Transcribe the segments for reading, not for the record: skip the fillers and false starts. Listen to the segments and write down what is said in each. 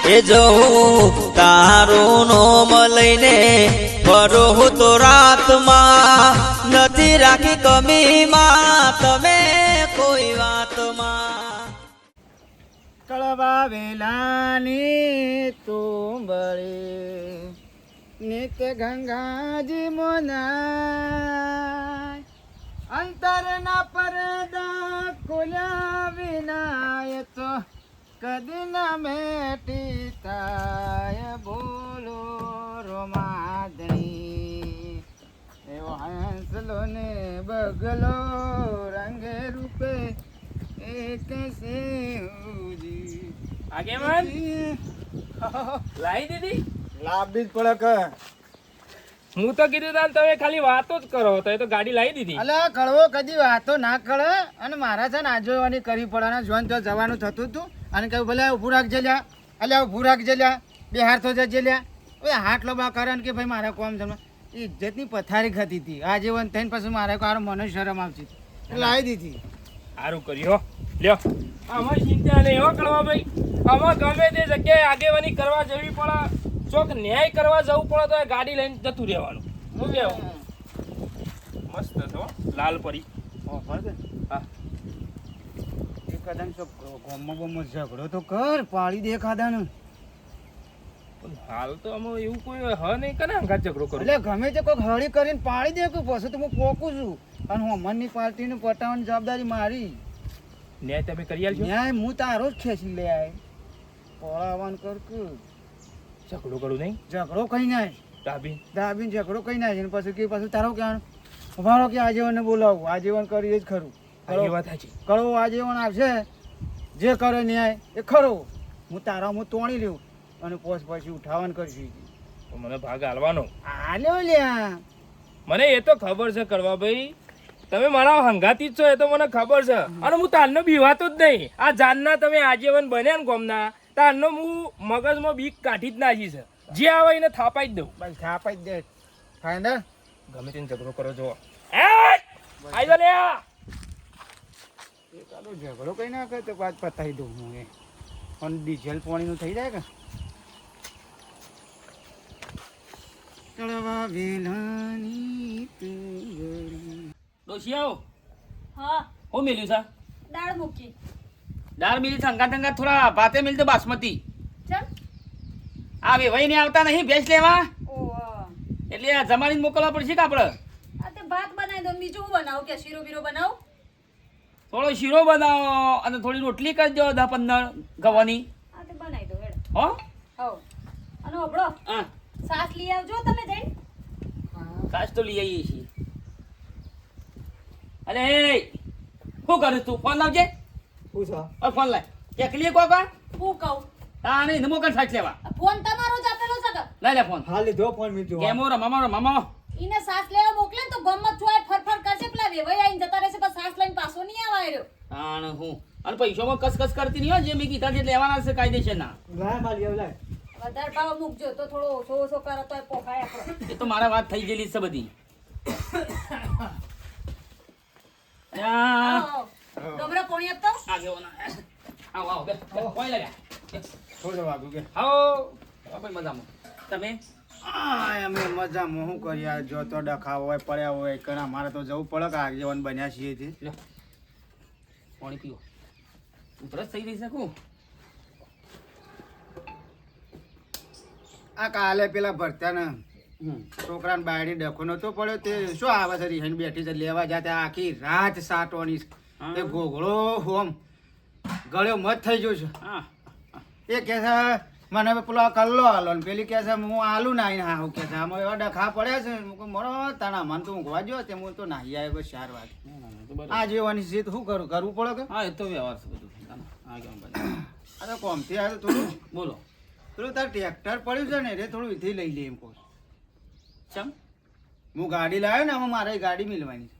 એ જવું તારું નોમ લઈને ફરો તો રાતમાં નથી રાખી કમીમાં તમે કોઈ વાતમાં કળવા વેલાની તુંબળી નિત્ય ગંગાજી મોનાય અંતરના પરદા ખોલ્યા વિનાય તો કદી ના મેટી થાય બોલો રોમાદણી એવો હંસલો ને બગલો રંગે રૂપે એક આગેવાન લાવી દીધી લાભી જ પડે કે હું તો કીધું તા તમે ખાલી વાતો જ કરો તો એ તો ગાડી લાવી દીધી. અલ્યા કળવો કદી વાતો ના કળે અને મારા છે ને આજોવાની કરી પડે ને જોન તો જવાનું થતું હતું અને કહ્યું ભલે ઊભું રાખજે લ્યા અલ્યા ઊભું રાખજે લ્યા બે હાથ તો જજે લ્યા હવે હાથ લોબા કરે ને કે ભાઈ મારા કોમ જમે ઇજ્જતની પથારી ખાતી હતી આજીવન થઈને પછી મારે કારો મને શરમ આવતી એટલે લાવી દીધી. સારું કર્યું લ્યો અમારી ચિંતા નહીં હો કરવા ભાઈ. અમે ગમે તે જગ્યાએ આગેવાની કરવા જવી પડે ચોક ન્યાય કરવા જવું પડે તો એ ગાડી લઈને જતું રહેવાનું. શું કેવું મસ્ત છો લાલ પરી. હા એકાદા ગોમમાં ઝઘડો તો કર પાડી દે એકાદાને. પણ હાલ તો અમે એવું કોઈ હ નહીં કરે અંગાત ઝઘડો કરો એટલે ગમે તે કોઈક હળી કરીને પાડી દે કે પછી તો હું પોકું છું અને હું અમનની પાર્ટીને પટાવવાની જવાબદારી મારી. ન્યાય તમે કરી આલજો. ન્યાય હું તારો જ ખેંચી લે આય પળાવવાનું કર કે ઝઘડો કરું નહીં ઝઘડો કઈ નાય ડાબી દાબીને ઝઘડો કઈ નાય અને પછી કે પાછું તારો કહેવાનું ઉભારો કે આજીવનને બોલાવું આજીવન કરી એ જ ખરું. એ વાત સાચી. કરો આજીવન આવશે જે કરે ન્યાય એ ખરો હું તારા હું તોડી લઉં અને પછી ઉઠાવવાનું કરશું. તો મને ભાગ આલવાનો. આલ્યો લ્યા મને એ તો ખબર છે કરવા ભાઈ તમે મારા હંગાતી જ છો એ તો મને ખબર છે અને હું તારનો બીવાતો જ નહીં. આ જાનના તમે આજીવન બન્યા ને ગોમના તારનો હું મગજમાં બીક કાઢી જ નાખી છે. જે આવે એને થાપાઈ જ દઉં. બસ થાપાઈ જ દે ફાઈનલ ગમે તેને ઝઘડો કરો જો આઈ લે ચાલો ઝઘડો કઈ ના કરે તો વાત પતાવી દઉં હું એ પણ ડીઝલ પાણીનું થઈ જાય કે કળવા વેલાની તુંબળી. ડોશિયાઓ હા હું મેલ્યું છે દાળ મૂકી દાળ મિલી સંગા સંગા થોડા ભાતે મિલ તો બાસમતી ચમ આ વેવાઈ ને આવતા નહીં ભેંસ લેવા ઓ એટલે આ જમાડીને મોકલવા પડશે કે આપણે આ તે ભાત બનાવી દો બીજું હું બનાવું કે શીરો બીરો બનાવું થોડો શીરો બનાવો અને થોડી રોટલી કરી દો 10-15 ગવાની આ તે બનાવી દો હેડ હો હો અને ઓબળો હા સાસ લઈ આવજો તમે જઈને કાચ તો લઈ આવીએ છીએ. અરે શું કરું તું ફોન લાવજે. ફોન લાય એકલી કોકા હું કહું તા નહીં મોકલ સાચ લેવા ફોન તમારો જ આપેલો છે કે લઈ લે ફોન. હા લીધો ફોન મીઠો કેમો રમામો ઈને સાસ લેવા મોકલે ને તો ગમત છોય ફરફર કરશે પેલા વેવાઈ આઈને જતા રહેશે પણ સાસ લઈને પાછો નહીં આવા રહ્યો તાણ હું અને પૈસામાં કસ કરતી નહીં હો જે મેં કીધા છે લેવાના છે કાયદેસર ના. લાય માલી લાય વધારે ભાવ મૂકજો તો થોડો ઓછો ઓછો કરો તો પોખાય આપણો એ તો મારા વાત થઈ ગયેલી છે બધી. ડમરા પોણી આપતો આવો બે કોઈ લાગ્યા થોડો વાગુ કે આવો આપણે મજામાં તમે અમે મજામાં શું કરીએ જો તો ડખા હોય પડ્યા હોય કણા મારે તો જવું પડે કે આગેવાન બન્યા છીએ તે લો પાણી પીવો ઉતરસ થઈ રહી શકું. આ કાલે પેલા ભરતાને છોકરાને બાયડી ડખો નતો પડ્યો તે શું આવે છે રીહન બેઠી છે લેવા જાતે આખી રાત સાટવાની તે ઘોઘળો હોમ ગળ્યો મત થઈ ગયો છે. હા એ કે છે મને પેલો કલ્લો હાલો ને પેલી કે છે હું આલું નાઈને હા હું કે છે આમાં એવા ડખા પડ્યા છે મરો તાણા મને તો ઊંઘવા જો તે હું તો નાહી આવ્યો બસ 4 વાગે આ જેવાની છે શું કરું કરવું પડે કે હા એ તો વ્યવહાર છે બધું. હા કેમ ભાઈ અરે કોમથી આવ્યો થોડું બોલો પેલું તાર ટ્રેક્ટર પડ્યું છે ને રે થોડું વિધિ લઈ લે એમ કહું. ચમ હું ગાડી લાવ્યો ને આમાં મારે ગાડી મિલવાની છે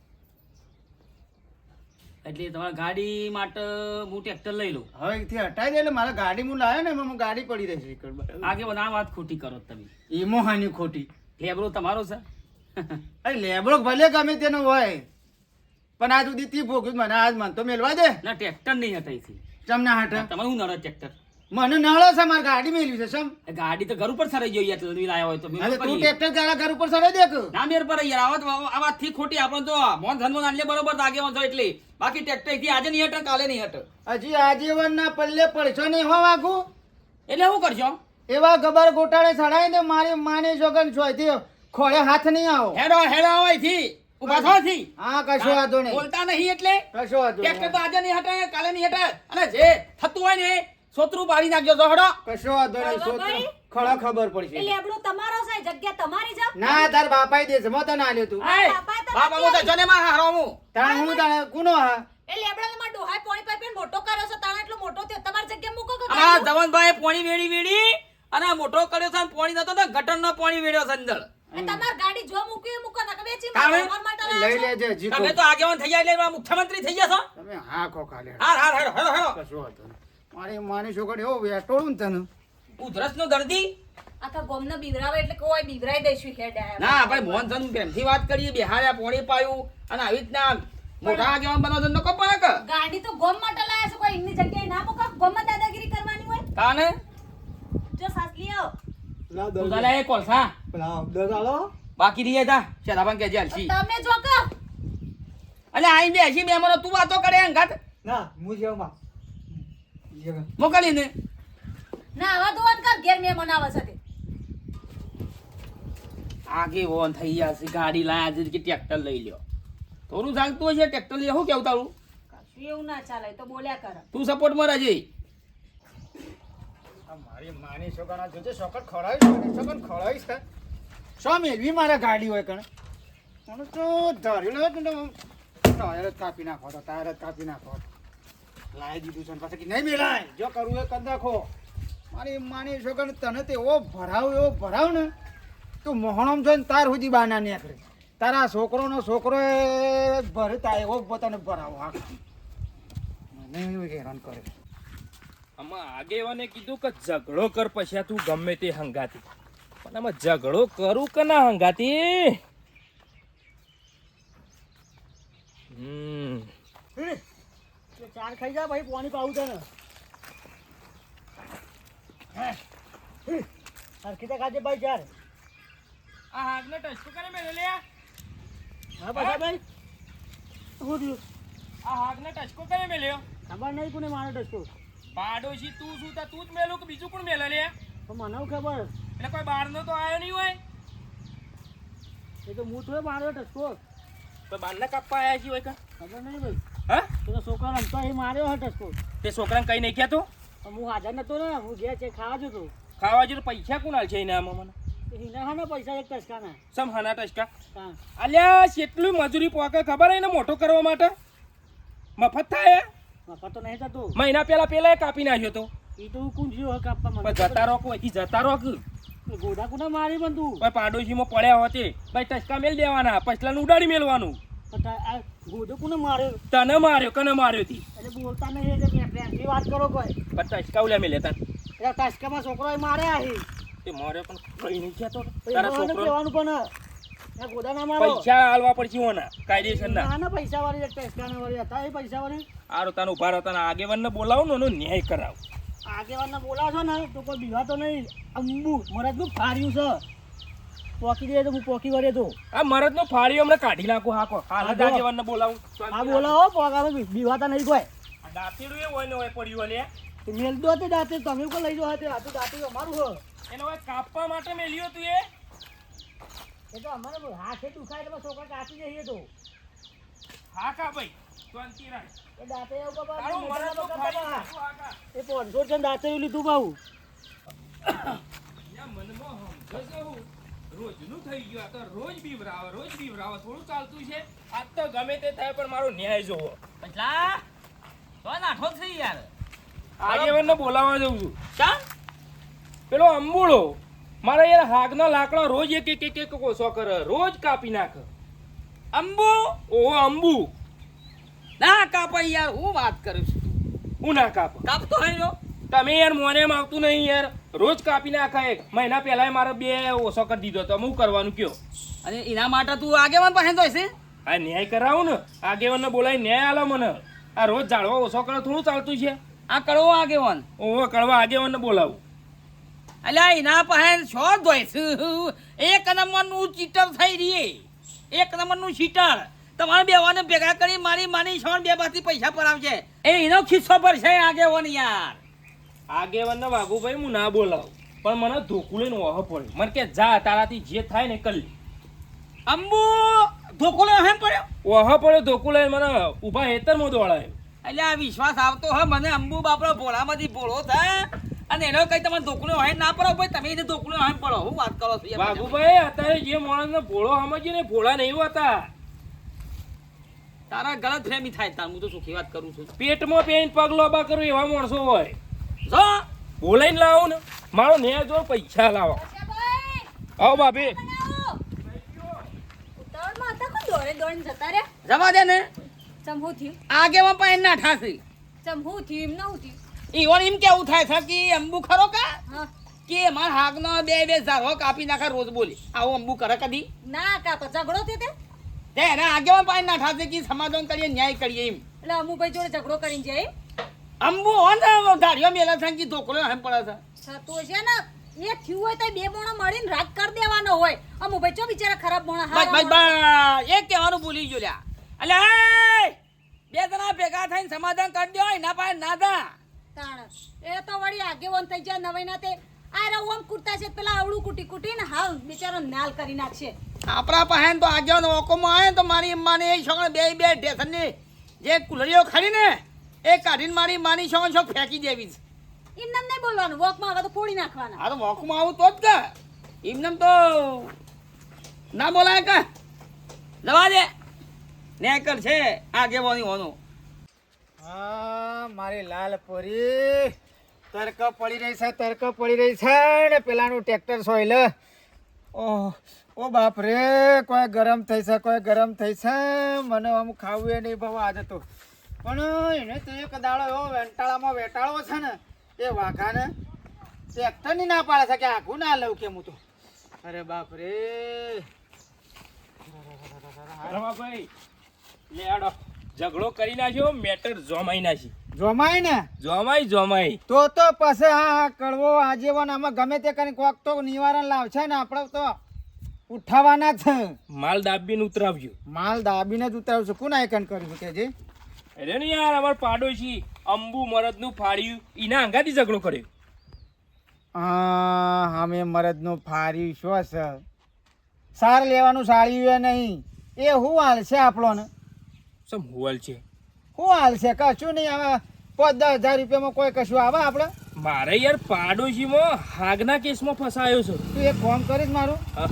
એટલે તમારે ગાડી માટે હું ટ્રેક્ટર લઈ લઉં. હવે અહીંથી હટાઈ દે એટલે મારે ગાડી હું લાવ્યો ને એમાં ગાડી પડી રહેશે આગે આ વાત ખોટી કરો તમે. એમાં હાની ખોટી લેબરો તમારો છે અરે લેબડો ભલે ગમે તેનો હોય પણ આજ સુધી તી ભોગ્યું મને આજ મન તો મેલવા દે ના ટ્રેક્ટર નહીં હટાઈ છે ચમ ના હટે તમારે હું નડે ટ્રેક્ટર મને નળો છે મારી ગાડી મેલી છે સમ એ ગાડી તો ઘર ઉપર સરાઈ ગયો યાર તમે લાયા હોય તો મેં અરે શું તું કરીએ? ટ્રેક્ટર ગાળા ઘર ઉપર સડે દેખ ના મેર પર યાર આ વાતથી ખોટી આપણે તો મોન ધનમોન આટલે બરોબર આગેવાન છો એટલે બાકી ટ્રેક્ટર થી આજે નહીં હટે કાલે નહીં હટે હજી આજીવન ના પલ્લે પડશો નહીં હો વાગુ એટલે શું કરશો એવા ગબર ગોટાળે સડાય ને મારી માની જોગન છોયથી ખોળે હાથ નહીં આવો હેડો હેડો હોય થી ઉભા થો થી હા કશો વાંધો નહીં બોલતા નહીં એટલે કશો વાંધો ટ્રેક્ટર નહીં તો આજે નહીં હટે કાલે નહીં હટે અને જે થતું હોય ને સોતરું બાળી નાખજો તો હડો કશો વાંધો નહીં બાબાભાઈ? ખળા ખબર પડશે એ લેબડું તમારો છે જગ્યા તમારી છે ના તાર બાપાએ દેશ મત ના આલ્યો તું એ બાપાએ તો બાપા નથી હું તો જને માં હારો હું તાણ હું તાણે કુનો હા એ લેબડાને માં ડોહાય પોણી પાઇપ મોટો કર્યો છે તાણે એટલો મોટો થયો તમારી જગ્યા મૂકો કે આ ધવનભાઈ પોણી વેડી વેડી અને આ મોટો કર્યો છે અને પોણી નતો તો ગટરનો પોણી વેડ્યો છે અંદર એ તમાર ગાડી જો મૂકી એ મૂકો નકર વેચી કામે? મારો માટે લઈ લાયા છો. લેજે જીકો તમે તો આગેવાન થઈ ગયા એટલે મુખ્યમંત્રી થઈ ગયા છો તમે હા ખો ખાલે હાર હાર હેડો હેડો હેડો કશો વાંધો નહીં મારી માની છોકરી એવો વેટોળું ને તને ઉધરસનો દર્દી આખા ગોમને બીવરાવે એટલે કોઈ બીવરાઈ દઈશું હેડ આયા. ના આપણે મોહનધન પ્રેમથી વાત કરીએ બિહાર્યા પોણી પાયું અને આવી રીતના મોટા આગેવાન બનો ધંધો કપાય કે ગાડી તો ગોમ માટે લાયા છો કોઈ એમની જગ્યાએ ના મૂકો ગોમમાં દાદાગીરી કરવાની હોય કાને જો સાસ લીઓ તું ચાલે એ કોલસા બાકી રહી તા શેરાબાન કે જાલસી તમે જો કે અલે આઈ બેસી મેમનો તું વાતો કરે અંગાત ના હું જેવમાં મોકલીને ના આવા દોન કર ઘેર મે મનાવે છે તે આગેવાન થઈ ગયા છે ગાડી લાયા છે કે ટ્રેક્ટર લઈ લ્યો થોડું ચાલતું હશે ટ્રેક્ટર લઈ શું કેવું તારું કશું એવું ના ચાલે તો બોલ્યા કરે તું સપોર્ટમાં રહેજે મારી માની છોકરા જોજે છોકર ખળાવી છે છોકર ખળાવી છે શો મેલવી મારા ગાડી હોય કણ મને તો ધરી લો તો ટાયર જ કાપી નાખો તો ટાયર જ કાપી નાખો લાવી દીધું છે ને પાછા કે નહીં મેલાય જો કરવું એ કરી નાખો મારી માની છોકર તને તો એવો ભરાવ ને તું મોહણમ છો ને તાર સુધી બાના નીકળે તારા છોકરો એ ભરતા એવો પોતાને ભરાવો હા મને હેરાન કરે આમાં આગેવાને કીધું કે ઝઘડો કર પછી તું ગમે તે હંગાતી પણ આમાં ઝઘડો કરું કે ના હંગાતી ચાર ખાઈ જા ભાઈ પાણી પાવું છે ને હરખીતા ખાજે ભાઈ ચાર આ હાથને ટચકો કરે મેલે લે હા બધા ભાઈ શું થયું આ હાથને ટચકો કરે મેલ્યો ખબર નહીં કોને મારો ટચકો પાડોશી તું શું તા તું જ મેલું કે બીજું કોણ મેલે લે તો મને ખબર એટલે કોઈ બહારનો તો આવ્યો નહીં હોય એ તો હું થોડો મારો ટચકો કોઈ બહારના કાપવા આવ્યા છે હોય કા ખબર નહીં ભાઈ હા પેલો છોકરા રમતો એ માર્યો હે ટચકો તે છોકરાને કઈ નહીં કહેતો હું હાજર નતો ને હું જે છે ખાવા જતો ખાવા જો પૈસા કોણ હાલ છે એને આમાં મને એના હા ને પૈસા એક ટચકાના સમ હાના ટચકા હા અલ્યા કેટલું મજૂરી પોકે ખબર હે ને મોટો કરવા માટે મફત થાય મફત તો નહીં થતું મહિના પેલા કાપી નાખ્યો તો એ તો હું કુંજ ગયો કાપવા પણ મને જતા રોક અહીંથી જતા રોક ગોડા કુના મારી પણ તું ભાઈ પાડોશીમાં પડ્યા હોતે ભાઈ ટચકા મેલ દેવાના પછલાનું ઉડાડી મેલવાનું આ ગોડો કોને માર્યો તને માર્યો કને માર્યો તી એટલે બોલતા નહીં એટલે પ્રેમથી વાત કરો કોઈ પણ ટચકા ઉલ્યા મેલે તને એટલે ટચકામાં છોકરો એ માર્યા છે તે માર્યો પણ કઈ નહીં કહેતો તારા તારા છોકરો કહેવાનું પણ આ ગોડા ના મારો પૈસા હાલવા પડશે ઓના કાયદેસર ના ના પૈસા વાળી એક ટચકાના વાળી હતા એ પૈસા વાળી આરો તને ઉભા રહેતા આગેવાનને બોલાવો ને એનો ન્યાય કરાવો આગેવાનને બોલાવશો ને તો કોઈ બીવાતો નહીં અંબુ મરદનું ફાર્યું છે પોકી દે તો હું પોકી વળે તો આ મરદનો ફાળ્યો હમણાં કાઢી નાખો હાકો હાલ જ આગેવાનને બોલાવું આ બોલાવો પોકામાં બીવાતા નહીં કોઈ આ દાંતેડું એ હોય ને હોય પડ્યું લે મેલ દો તે દાંતે તમે કોઈ લઈ જાઓ આ તો દાંતે અમારું હો એને હવે કાપવા માટે મેલ્યો તું એ તો અમારે હાથે દુખાય એટલે છોકરા કાપી જઈએ તો હા કા ભાઈ શાંતિ રાખ એ દાંતે એવું બાબા તારું મરદનો ફાળ્યો તું હા કા એ 500 છે દાંતે લીધું બાબુ યા મનમાં સમજો હું રોજનું થઈ ગયું આ તો રોજ બીવરાવે થોડું ચાલતું છે આજ તો ગમે તે થાય પણ મારો ન્યાય જોવો પછલા તો નાઠો છે યાર આગેવાનને બોલાવવા જઉં છું ચા પેલો અંબુડો મારા યાર હાગના લાકડા રોજ એક કોસો કરે રોજ કાપી નાખે અંબુ ઓહો અંબુ ના કાપાઈ યાર હું વાત કરું છું હું ના કાપ કાપતો હોય તમે યાર મોને એમ આવતું નહીં યાર રોજ કાપી નાખે એક મહિના પહેલા મારે 2 ઓછો કરી દીધો તો હું કરવાનું કયો અને એના માટે તું આગેવાન પાસે જોઈ છે આ ન્યાય કરાવું ને આગેવાનને બોલાવી ન્યાય આલો મને આ રોજ ઝાડવા ઓછો કરે થોડું ચાલતું છે આ કડવો આગેવાન ઓહો કડવા આગેવાનને બોલાવું. અલ્યા એના પાસે શો ધોઈશું એક નંબરનું ચીટર થઈ રહી એક નંબરનું ચીટર તમારે બેવાને ભેગા કરી મારી શોન બે બાથી પૈસા પડાવશે એ એનો ખિસ્સો પર છે આગેવાન યાર આગેવાનને વાઘુભાઈ હું ના બોલાવું પણ મને ધોકું લઈને ઓહો પડ્યો. મને કે જા તારાથી જે થાય ને કરી લે. અંબુ ધોકો લે હેમ પડ્યો ઓહો પડ્યો ધોકું લઈને મને ઊભા હેતરમાં દોડાયો. એટલે આ વિશ્વાસ આવતો હે મને અંબુ બાપડો ભોળામાંથી ભોળો થાય અને એનો કઈ તમે ધોકલો હોય ના પડો ભાઈ તમે એને ધોકલો હોય પડો હું વાત કરો છો વાઘુભાઈ અત્યારે જે માણસને ભોળો સમજીએ ને ભોળા નહીં હોતા. તારા ગલત ફેમી થાય તાર હું તો સુખી વાત કરું છું પેટમાં પેન પગ લોબા કરું એવા માણસો હોય. જો બોલાઈને લાવો ને મારો ન્યાય જો પૈસા લાવો. ભાઈ આવો બાપી. ઉતાવળમાં હતા કોઈ દોડીને જતા રહ્યા? જવા દે ને ચમ હું થયું? આગેવાન પાસે ના ઠાસી ચમ હું થયું? એમ ના હું થયું? ઈવન એમ કેવું થાય છે કે અંબુ ખરો કા હા. કે માર હાકનો બે ઝારો કાપી નાખા રોજ બોલી આવું અંબુ કરે કદી ના કાપો ઝઘડો થયો તે? તે એના આગેવાન પાસે ના ઠાસે કે સમાધાન કરીએ ન્યાય કરીએ એમ એટલે અમુભાઈ જોડે ઝઘડો કરીને જાય અંબુ હોન ધાર્યો મેલા થાય કે ધોકલો હેમ પડે છે થતું હશે ને એ થયું હોય તો બે મોણો મળીને રાગ કરી દેવાનો હોય. અમુભાઈ ચો બિચારા ખરાબ મોણા બસ બસ બસ એક કહેવાનું ભૂલી ગયો લ્યા અલ્યા એ બે જણા ભેગા થઈને સમાધાન કરી દો એના પાસે ના દા તાણ એ તો વળી આગેવાન થઈ જાય નવાઈના તે આ રવમ કુટતા છે પેલા આવડું કુટીને હાલ બિચારો નાલ કરી નાખશે. આપણા પાસે તો આગેવાન ઓકોમાં આવે તો મારી માને એ છોકરા બે ઢેસનની જે કુલરીઓ ખાડી ને એ કાઢીને મારી માની છોકરા છોક ફેંકી દેવી છે એમને નહીં બોલવાનું વોકમાં આવે તો ફોડી નાખવાના. આ તો વોકમાં આવું તો જ કા એમને તો ના બોલાય કા જવા દે નેકર છે આગેવાની હોનો હા મારી લાલ પોરી તરક પડી રહી છે ને પેલાનું ટ્રેક્ટર સોઈલ ઓ બાપ રે કોઈ ગરમ થઈ છે મને આમ ખાવું એ નહીં ભાવ આજે તો પણ એને તો એક દાડો એવો વેટાળો છે ને એ વાઘાને ટ્રેક્ટરની ના પાડે છે કે આખું ના લઉં કે હું તો અરે બાપ રે રમાભાઈ લે આડો ઝઘડો કરી નાખ્યો મેટર જોમાઈ નાખી. જોમાય ને જોમાઈ તો પછી હા કડવો આજીવન આમાં ગમે તે કરીને કોક તો નિવારણ લાવશે ને આપણે તો ઉઠાવવાના છે. માલ દાબીને ઉતરાવજો. માલ દાબીને જ ઉતારશું. કોણ આયકન કર્યું કે જે અરે ને યાર અમાર પાડોશી અંબુ મરદનું ફાડ્યું એના અંગાથી ઝઘડો કર્યો. હા અમે મરદનું ફાર્યું શું છે સાર લેવાનું સાળ્યું નહીં એ શું હાલશે આપણોને સમ હોલ છે શું હાલશે કશું નહીં આવે 5-10 હજાર રૂપિયામાં કોઈ કશું આવે આપણે મારે યાર પાડોશીમાં હાગના કેસમાં ફસાયો છે. તું એક કામ કરીશ મારું હા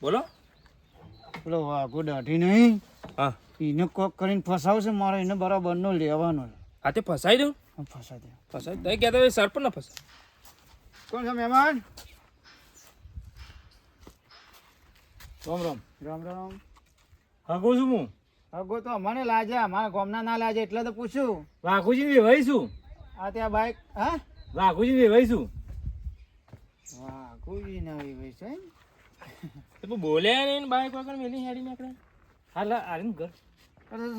બોલો. પેલો વાઘો દાઢી નહીં હા એને કોક કરીને ફસાવશે મારે એને બરાબરનો લેવાનો હા તે ફસાઈ દઉં. ફસાઈ દે. તો કહેતા સરપંચ ના ફસાય. કોણ છે મહેમાન? રામ રામ. હગો છું હું હગો તો મને લાજે અમારા ગામના ના લાજે એટલે તો પૂછ્યું. વાઘુજી વેવાઈ છું આ ત્યાં બાઈક હા વાઘુજી વેવાઈ છું વાઘુજી નવી ભાઈ છે તો બોલ્યા નહીં બાઈક વગર મેલી હેડી નીકળે. હાલ આરીને ઘર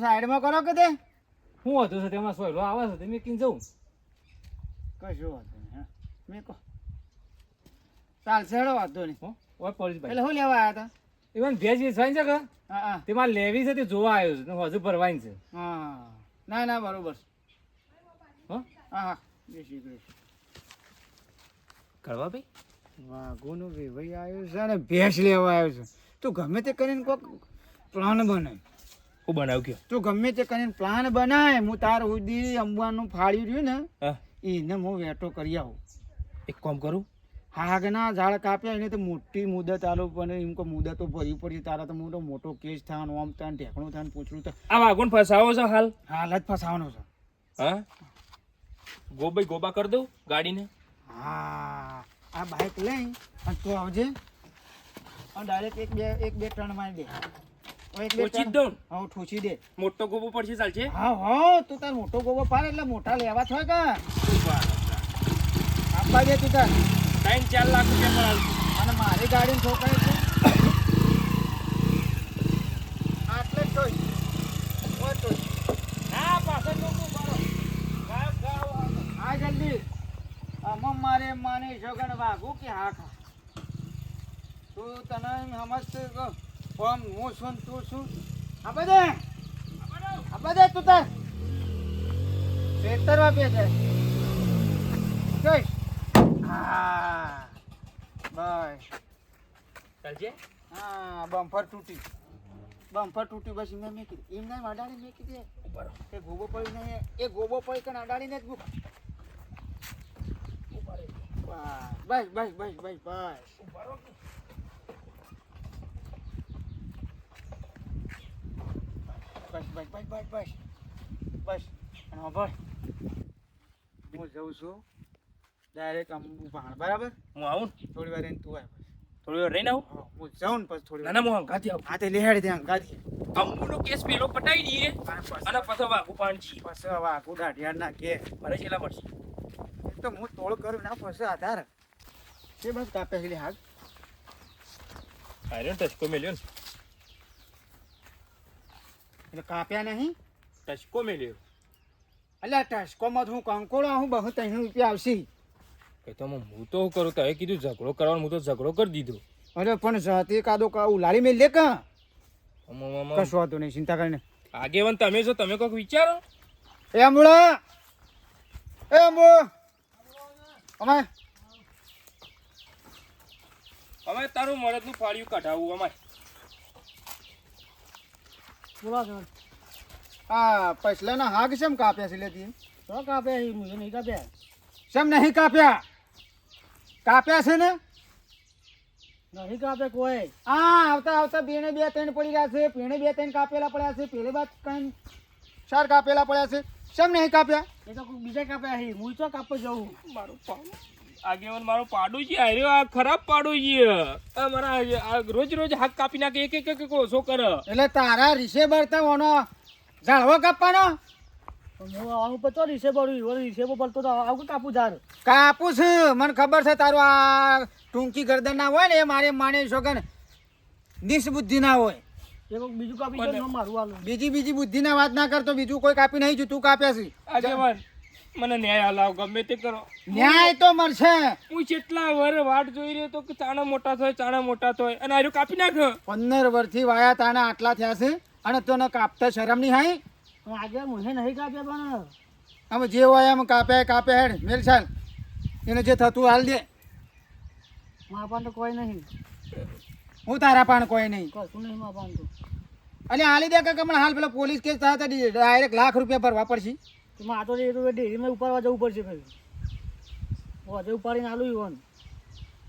સાઈડમાં કરો કે તે હું હતું છે તેમાં સોયલો આવે છે તે મેં કીને જવું કશું વાંધો નહીં હા મેં કહો ચાલશે હેડો વાંધો નહીં હો ઓય પોલીસભાઈ એટલે શું લેવા આવ્યા હતા? ઇવન ભેજ વેચવાની છે કે હા હા તે મારે લેવી છે તે જોવા આવ્યો છે હજુ ભરવાની છે હા ના બરોબર હો હા હા બેસી બેસી કરવા ભાઈ વાઘોનું વેવાઈ આવ્યું છે અને ભેંસ લેવા આવ્યો છે તું ગમે તે કરીને કોઈક પ્લાન બનાય હું બનાવ્યું કયો. તું ગમે તે કરીને પ્લાન બનાય હું તાર સુધી અંબાનું ફાળ્યું રહ્યું ને હા એને હું વેટો કરી આવું. એક કામ કરું હાગના ઝાડ કાપ્યા એને તો મોટી મુદત આલો પણ એમ કે મુદત તો ભરવી પડી તારા તો મોટો મોટો કેસ થવાનો આમ થાય ઢેકણું થાય પૂછડું થાય આ વાઘોન ફસાવો છે હાલ. હાલ જ ફસાવાનો છે. હા ગોબા કરી દઉં ગાડીને. હા આ બાઇક લઈ અને તું આવજે અને ડાયરેક્ટ એક બે ટર્ન મારી દે. ઓછી જ દઉં ને? હા ઠૂસી દે. મોટો ગોબો પડશે ચાલશે. હા તું તાર મોટો ગોબો પાડ એટલે મોટા લેવા થાય કા આપવા દે તું તાર 3-4 લાખ રૂપિયા પર અને મારી ગાડીને ઠોકાય છે આટલે જ જોઈ મારે માની છોકણ વાગું કે હા ખા તું તને સમજતું કોમ હું છું ને તું છું આ બધે તું તાર ખેતર વાપીએ છે જોઈ હા બસ ચાલજે હા બમ્પર તૂટી બસ મેં કીધું એમ ના અડાડી મેં કીધું એ ગોબો પડી નહીં એ ગોબો પડી કણ અડાડીને જ મૂક બસ અને ખબર હું જઉં છું ડાયરેક્ટ આમ ભાણ બરાબર હું આવું થોડી વાર એને તું આવ થોડી વાર રહીને આવું હું જાઉં ને પછી થોડી ના ના હું ગાંધી આવું હા તે લેહાડી દે ગાડી અમુનો કેસ પેલો પટાઈ દઈએ અને પછી વાગુ પાણજી પછી હવે આખું દાઢિયાર ના કે મારે છેલ્લા પડશે એ તો હું તોડ કરું ના પછી આધાર તે બસ કાપે છે હાલ આયરન ટચકો મેલ્યો ને એટલે કાપ્યા નહીં ટચકો મેલ્યો અલ્યા ટસકોમાં હું કંકોડો હું બહુ 300 રૂપિયા આવશે એ તો હું તો શું કરું તો એ કીધું ઝઘડો કરવાનો હું તો ઝઘડો કરી દીધો અરે પણ જાતે કાદો ઉલાડી મેલ લે કા આમાં કશું વાંધો નહીં ચિંતા કરીને આગેવાન તમે છો તમે કોઈક વિચારો એ અંબુડા એ અંબુ અમે તારું મળદનું ફાળ્યું કઢાવું અમારે આ પછલાના હાગ શેમ કાપ્યા છે લેતી તો કાપ્યા એ મુજે નહીં કાપ્યા શેમ નહીં કાપ્યા છે ને નહીં કાપે કોઈ હા આવતા બેને 2-3 પડી રહ્યા છે પેણે 2-3 કાપેલા પડ્યા છે પેલે બાદ કઈ 4 કાપેલા પડ્યા છે શેમ નહીં કાપ્યા એ તો કોઈ બીજા કાપ્યા છે હું તો કાપવા જાઉં મારું આગેવાન મારો પાડું છે આર્યો આ ખરાબ પાડું છે આ મારા રોજ હાથ કાપી નાખે એક ઓછો કરે એટલે તારા રીસે બળતા ઓનો ઝાડવો કાપવાનો હું આવવાનું પતો રીસે પડ્યું રીસે પડતો તો આવું કાપું ઝાડ કાપું છું મને ખબર છે તારું આ ટૂંકી ગરદન ના હોય ને એ મારે માને છોકન નિસ બુદ્ધિ ના હોય એ કોઈક બીજું કાપી જાય ને મારું આલું બીજી બુદ્ધિ ના વાત ના કરતો બીજું કોઈ કાપી નહીં જો તું કાપ્યા છે આગેવાન મને ન્યાય હલાવ ગમે તે કરો ન્યાય તો મળશે હું કેટલા વર વાટ જોઈ રહ્યો તો કે ચાણા મોટા થાય અને આર્યો કાપી નાખ 15 વર્ષથી વાયા તાના આટલા થયા છે અને તને કાપતા શરમ નહીં હાઈ આગળ મને નહીં કાપ્યા પણ અમે જે હોય એમ કાપે હેડ મેલ ચાલ એને જે થતું હાલ દે મારા પાન તો કોઈ નહીં હું તારા પાણ કોઈ નહીં કશું નહીં મારા પાન તો એટલે હાલી દે કે હમણાં હાલ પેલા પોલીસ કેસ થયા હતા ડાયરેક્ટ ₹1,00,000 ભરવા પડશે આ તો એ તો ડેરીમાં ઉપાડવા જવું પડશે ભાઈ હજે ઉપાડીને આલું ઈવન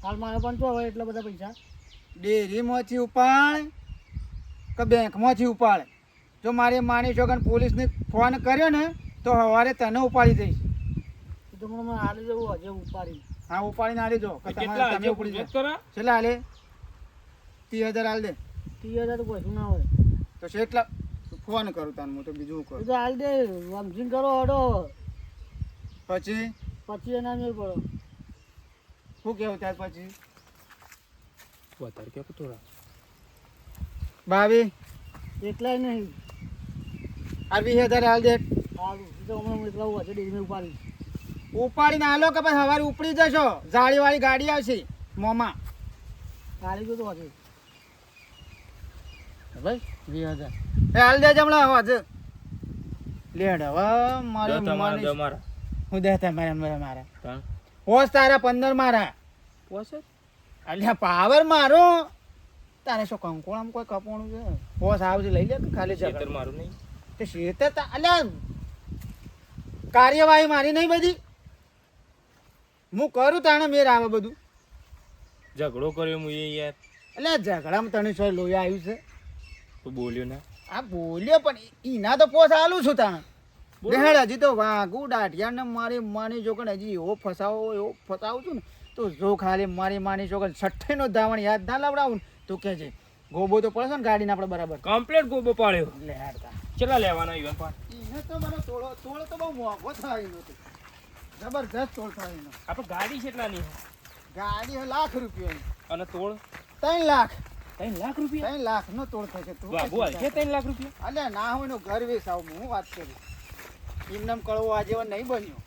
હાલ મારે પણ તો હવે એટલા બધા પૈસા ડેરીમાંથી ઉપાડ કે બેંકમાંથી ઉપાડ જો મારે માની છોકન પોલીસને ફોન કર્યો ને તો સવારે તને ઉપાડી દઈશ એ તો મને હાલી જવું હજે ઉપાડી હા ઉપાડીને હાલી જો કે કેટલા તમે ઉપડી હજે જાય છેલ્લા હાલે 30,000 હાલ દે 30,000 તો કશું ના હોય તો કેટલા ફોન કરું તને હું તો બીજું એ કરું તો હાલ દે સમજીને કરો હડો પછી એના નહીં પડો શું કેવું ત્યાર પછી વધારે કે થોડા ભાભી એકલાય નહીં આ 20,000 હાલ દે સારું એ તો હમણાં હું એકલા હજે ડેરીમાં ઉપાડી ઉપાડીને હાલો કે પછી સવારે ઉપડી જશો જાળીવાળી ગાડી આવશે મોમાં હાલી ગયો તો હજે ભાઈ 20,000 એ હાલ દેજે હમણાં હજે લેડ હવે મારી મમ્માની તમારા હું દેતા મારા હોશ તારા 15 મારા પોસે અલ્યા પાવર મારો તારે શું કંકોળામાં કોઈ કપોણું છે હોશ આવજે લઈ લે કે ખાલી ખેતર જગર મારું નહીં તે શેતર અલ્યા કાર્યવાહી મારી નહીં બધી હું કરું તાણે મેર આવે બધું ઝઘડો કર્યો હું એ યાર એટલે ઝઘડામાં તને શું લોહી આવ્યું છે તો બોલ્યો ના આ બોલ્યો પણ ઈના તો પોસ આલું છું તાણે દેહડ હજી તો વાઘું દાઢિયાને મારી માની જોકણ હજી એવો ફસાવું છું ને તો જો ખાલી મારી માની જોકણ 6ઠ્ઠીનો ધાવણ યાદ ના લવડાવું ને તો કે છે ગોબો તો પડશે ને ગાડીને આપણે બરાબર કમ્પ્લીટ ગોબો પાડ્યો એટલે હેડતા કેટલા લેવાના ઈવન પાડ ઈને તો મને તોળ તો બહુ મોંઘો થાય એનો તો જબરજસ્ત તોળ થાય એનો આપણે ગાડી કેટલા ની ગાડી ₹1,00,000 અને તોડ 3 લાખ 3 લાખ રૂપિયા 3 લાખ નો તોડ થશે તું બાબુ હાલ છે 3 લાખ રૂપિયા અલ્યા ના હોય નો ઘર વેસાવ હું વાત કરું એમનેમ કળવો આજીવન નહીં બન્યો